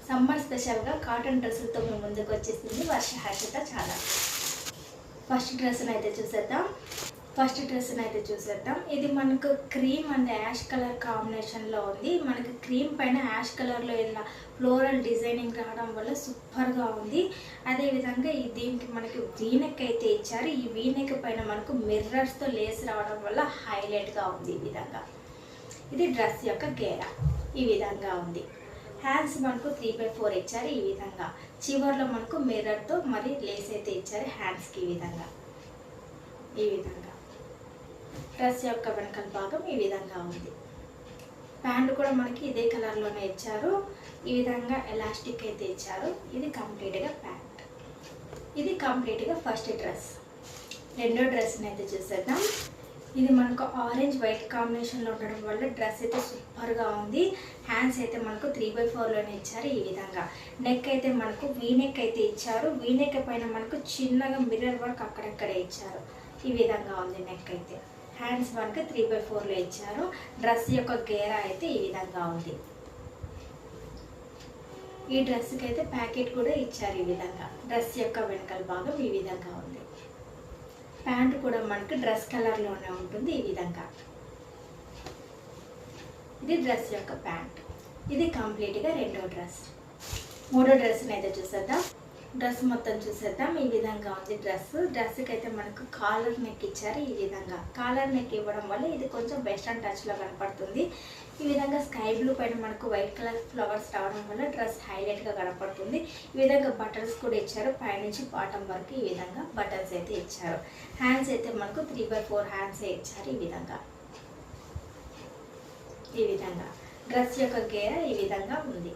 Summer స్పెషల్గా cotton డ్రెస్సులతో మేము ముందుకు వచ్చేసింది వర్ష హర్షిత చాలా. ఫస్ట్ డ్రెస్ని అయితే చూసేద్దాం. ఇది మనకు క్రీమ్ అండ్ యాష్ కలర్ కాంబినేషన్లో ఉంది. మనకి క్రీమ్ పైన యాష్ కలర్లో ఇలా ఫ్లోరల్ డిజైనింగ్ రావడం వల్ల సూపర్గా ఉంది. అదేవిధంగా దీనికి మనకి వీనెక్ అయితే ఇచ్చారు. ఈ వీనెక్ పైన మనకు మిర్రర్స్తో లేస్ రావడం వల్ల హైలైట్గా ఉంది. ఈ విధంగా ఇది డ్రెస్ యొక్క గేరా ఈ విధంగా ఉంది. హ్యాండ్స్ మనకు 3/4 ఇచ్చారు. ఈ విధంగా చివర్లో మనకు మిర్రర్తో మరి లేస్ అయితే ఇచ్చారు హ్యాండ్స్కి. ఈ విధంగా డ్రెస్ యొక్క వెనకాల భాగం ఈ విధంగా ఉంది. ప్యాంట్ కూడా మనకి ఇదే కలర్లోనే ఇచ్చారు. ఈ విధంగా ఎలాస్టిక్ అయితే ఇచ్చారు. ఇది కంప్లీట్గా ప్యాంట్. ఇది కంప్లీట్గా ఫస్ట్ డ్రెస్. రెండో డ్రెస్ని అయితే చూసేద్దాం. ఇది మనకు ఆరెంజ్ వైట్ కాంబినేషన్లో ఉండడం వల్ల డ్రెస్ అయితే సూపర్గా ఉంది. హ్యాండ్స్ అయితే మనకు 3/4లోనే ఇచ్చారు. ఈ విధంగా నెక్ అయితే మనకు వీనెక్ అయితే ఇచ్చారు. వీనెక్ పైన మనకు చిన్నగా మిర్రర్ వర్క్ అక్కడక్కడే ఇచ్చారు. ఈ విధంగా ఉంది నెక్ అయితే. హ్యాండ్స్ మనకు 3/4లో ఇచ్చారు. డ్రెస్ యొక్క గేరా అయితే ఈ విధంగా ఉంది. ఈ డ్రెస్కి అయితే ప్యాకెట్ కూడా ఇచ్చారు. ఈ విధంగా డ్రెస్ యొక్క వెనకాల భాగం ఈ విధంగా ఉంది. ప్యాంట్ కూడా మనకు డ్రెస్ కలర్లోనే ఉంటుంది. ఈ విధంగా ఇది డ్రెస్ యొక్క ప్యాంట్. ఇది కంప్లీట్గా రెండో డ్రెస్. మూడో డ్రెస్ని అయితే చూసేద్దాం. డ్రెస్ మొత్తం చూసేద్దాం. ఈ విధంగా ఉంది డ్రెస్కి అయితే మనకు కాలర్ నెక్ ఇచ్చారు. ఈ విధంగా కాలర్ నెక్ ఇవ్వడం వల్ల ఇది కొంచెం వెస్ట్రన్ టచ్లో కనపడుతుంది. ఈ విధంగా స్కై బ్లూ పైన మనకు వైట్ కలర్ ఫ్లవర్స్ రావడం వల్ల డ్రెస్ హైలైట్గా కనపడుతుంది. ఈ విధంగా బటన్స్ కూడా ఇచ్చారు. పైనుంచి బాటం వరకు ఈ విధంగా బటన్స్ అయితే ఇచ్చారు. హ్యాండ్స్ అయితే మనకు 3/4 హ్యాండ్స్ ఇచ్చారు. ఈ విధంగా డ్రెస్ యొక్క గేర ఈ విధంగా ఉంది.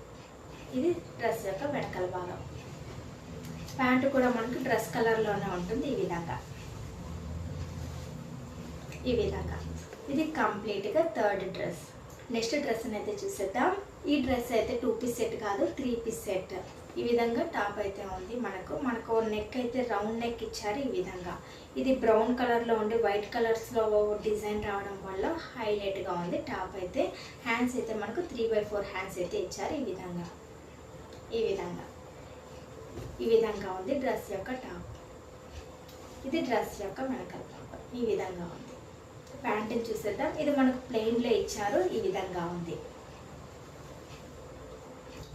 ఇది డ్రెస్ యొక్క వెనకాల భాగం. ప్యాంట్ కూడా మనకు డ్రెస్ కలర్లోనే ఉంటుంది. ఈ విధంగా ఇది కంప్లీట్గా థర్డ్ డ్రెస్. నెక్స్ట్ డ్రెస్ని అయితే చూసేద్దాం. ఈ డ్రెస్ అయితే 2 పీస్ సెట్ కాదు, 3 పీస్ సెట్. ఈ విధంగా టాప్ అయితే ఉంది. మనకు నెక్ అయితే రౌండ్ నెక్ ఇచ్చారు. ఈ విధంగా ఇది బ్రౌన్ కలర్లో ఉండి వైట్ కలర్స్లో డిజైన్ రావడం వల్ల హైలైట్గా ఉంది టాప్ అయితే. హ్యాండ్స్ అయితే మనకు 3/4 హ్యాండ్స్ అయితే ఇచ్చారు. ఈ విధంగా ఉంది డ్రెస్ యొక్క టాప్. ఇది డ్రెస్ యొక్క వెనకాల భాగం. ఈ విధంగా ఉంది. ప్యాంటుని చూసేద్దాం. ఇది మనకు ప్లెయిన్లో ఇచ్చారు. ఈ విధంగా ఉంది.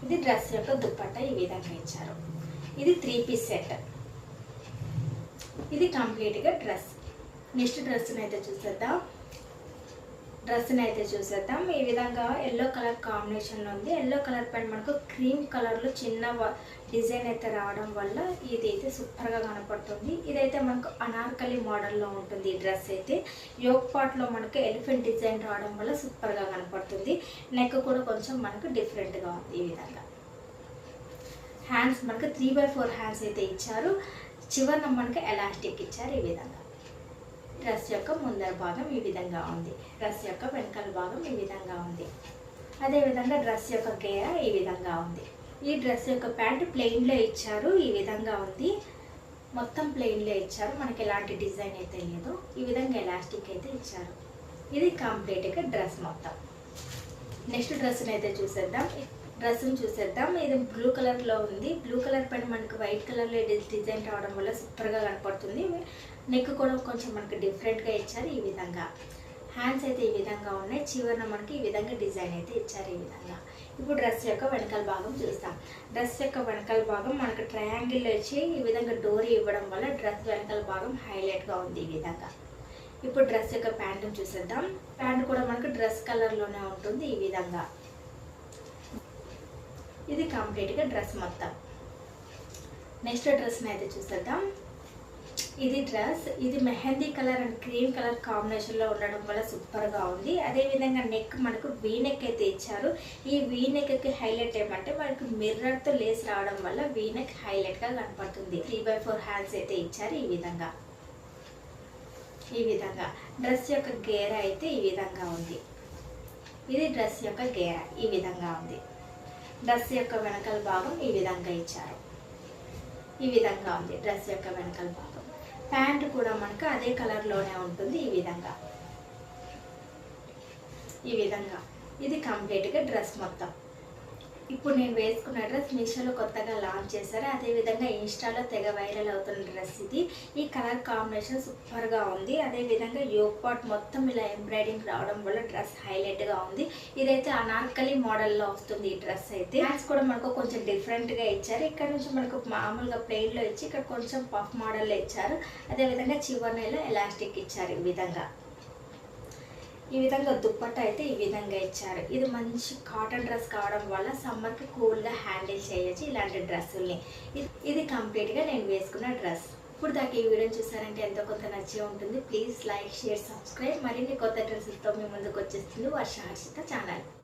ఇది డ్రెస్ యొక్క దుప్పట్ట. ఈ విధంగా ఇచ్చారు. ఇది 3 పీస్ సెట్. ఇది కంప్లీట్గా డ్రెస్. నెక్స్ట్ డ్రెస్ని అయితే చూసేద్దాం. ఈ విధంగా ఎల్లో కలర్ కాంబినేషన్లో ఉంది. ఎల్లో కలర్ పైన మనకు క్రీమ్ కలర్లో చిన్న డిజైన్ అయితే రావడం వల్ల ఇది అయితే సూపర్గా కనపడుతుంది. ఇదైతే మనకు అనార్కలి మోడల్లో ఉంటుంది. ఈ డ్రెస్ అయితే యోక్ పార్ట్లో మనకు ఎలిఫెంట్ డిజైన్ రావడం వల్ల సూపర్గా కనపడుతుంది. నెక్ కూడా కొంచెం మనకు డిఫరెంట్గా ఉంది. ఈ విధంగా హ్యాండ్స్ మనకు 3/4 హ్యాండ్స్ అయితే ఇచ్చారు. చివరన మనకు ఎలాస్టిక్ ఇచ్చారు. ఈ విధంగా డ్రెస్ యొక్క ముందర భాగం ఈ విధంగా ఉంది. డ్రెస్ యొక్క వెనకాల భాగం ఈ విధంగా ఉంది. అదేవిధంగా డ్రెస్ యొక్క గేర ఈ విధంగా ఉంది. ఈ డ్రెస్ యొక్క ప్యాంట్ ప్లెయిన్లో ఇచ్చారు. ఈ విధంగా ఉంది. మొత్తం ప్లెయిన్లో ఇచ్చారు. మనకి ఎలాంటి డిజైన్ అయితే లేదు. ఈ విధంగా ఎలాస్టిక్ అయితే ఇచ్చారు. ఇది కంప్లీట్గా డ్రెస్ మొత్తం. నెక్స్ట్ డ్రెస్ని అయితే చూసేద్దాం. ఇది బ్లూ కలర్లో ఉంది. బ్లూ కలర్ పైన మనకు వైట్ కలర్లో డిజైన్ రావడం వల్ల సూపర్గా కనపడుతుంది. నెక్ కూడా కొంచెం మనకు డిఫరెంట్గా ఇచ్చారు. ఈ విధంగా హ్యాండ్స్ అయితే ఈ విధంగా ఉన్నాయి. చివరన మనకి ఈ విధంగా డిజైన్ అయితే ఇచ్చారు. ఈ విధంగా ఇప్పుడు డ్రెస్ యొక్క వెనకాల భాగం చూస్తాం. డ్రెస్ యొక్క వెనకాల భాగం మనకు ట్రయాంగిల్లో ఇచ్చి ఈ విధంగా డోరీ ఇవ్వడం వల్ల డ్రెస్ వెనకాల భాగం హైలైట్గా ఉంది. ఈ విధంగా ఇప్పుడు డ్రెస్ యొక్క ప్యాంటును చూసేద్దాం. ప్యాంట్ కూడా మనకు డ్రెస్ కలర్లోనే ఉంటుంది. ఈ విధంగా ఇది కంప్లీట్గా డ్రెస్ మొత్తం. నెక్స్ట్ డ్రెస్ని అయితే చూసేద్దాం. ఇది mehndi colour and cream colour కాంబినేషన్లో ఉండడం వల్ల సూపర్గా ఉంది. అదేవిధంగా నెక్ మనకు వీ నెక్ అయితే ఇచ్చారు. ఈ వీ నెక్కి హైలైట్ ఏమంటే మనకు మిర్రర్తో లేస్ రావడం వల్ల వీ నెక్ హైలైట్గా కనపడుతుంది. 3/4 హ్యాండ్స్ అయితే ఇచ్చారు. ఈ విధంగా డ్రెస్ యొక్క గేర అయితే ఈ విధంగా ఉంది. ఇది డ్రెస్ యొక్క గేర ఈ విధంగా ఉంది. డ్రెస్ యొక్క వెనకాల భాగం ఈ విధంగా ఇచ్చారు. ఈ విధంగా ఉంది డ్రెస్ యొక్క వెనకాల భాగం. ప్యాంట్ కూడా మనకు అదే కలర్లోనే ఉంటుంది. ఈ విధంగా ఇది కంప్లీట్గా డ్రెస్ మొత్తం. ఇప్పుడు నేను వేసుకున్న డ్రెస్ మీషోలో కొత్తగా లాంచ్ చేశారు. అదేవిధంగా ఇన్స్టాలో తెగ వైరల్ అవుతున్న డ్రెస్ ఇది. ఈ కలర్ కాంబినేషన్ సూపర్గా ఉంది. అదేవిధంగా యోగ్ పార్ట్ మొత్తం ఇలా ఎంబ్రాయిడింగ్ రావడం వల్ల డ్రెస్ హైలైట్గా ఉంది. ఇదైతే అనార్కలి మోడల్లో వస్తుంది ఈ డ్రెస్ అయితే. హ్యాండ్స్ కూడా మనకు కొంచెం డిఫరెంట్గా ఇచ్చారు. ఇక్కడ నుంచి మనకు మామూలుగా ప్లెయిన్లో ఇచ్చి ఇక్కడ కొంచెం పఫ్ మోడల్లో ఇచ్చారు. అదేవిధంగా చివరిలో ఎలాస్టిక్ ఇచ్చారు. ఈ విధంగా దుప్పట్టా అయితే ఈ విధంగా ఇచ్చారు. ఇది మంచి కాటన్ డ్రెస్ కావడం వల్ల సమ్మర్కి కూల్గా హ్యాండిల్ చేయొచ్చు ఇలాంటి డ్రెస్సుల్ని. ఇది కంప్లీట్గా నేను వేసుకున్న డ్రెస్. ఇప్పుడు దాకా ఈ వీడియోని చూసారంటే ఎంతో కొంత నచ్చే ఉంటుంది. Please like, share, subscribe. మరిన్ని కొత్త డ్రెస్సులతో మీ ముందుకు వచ్చేస్తుంది వర్ష హర్షిత ఛానల్.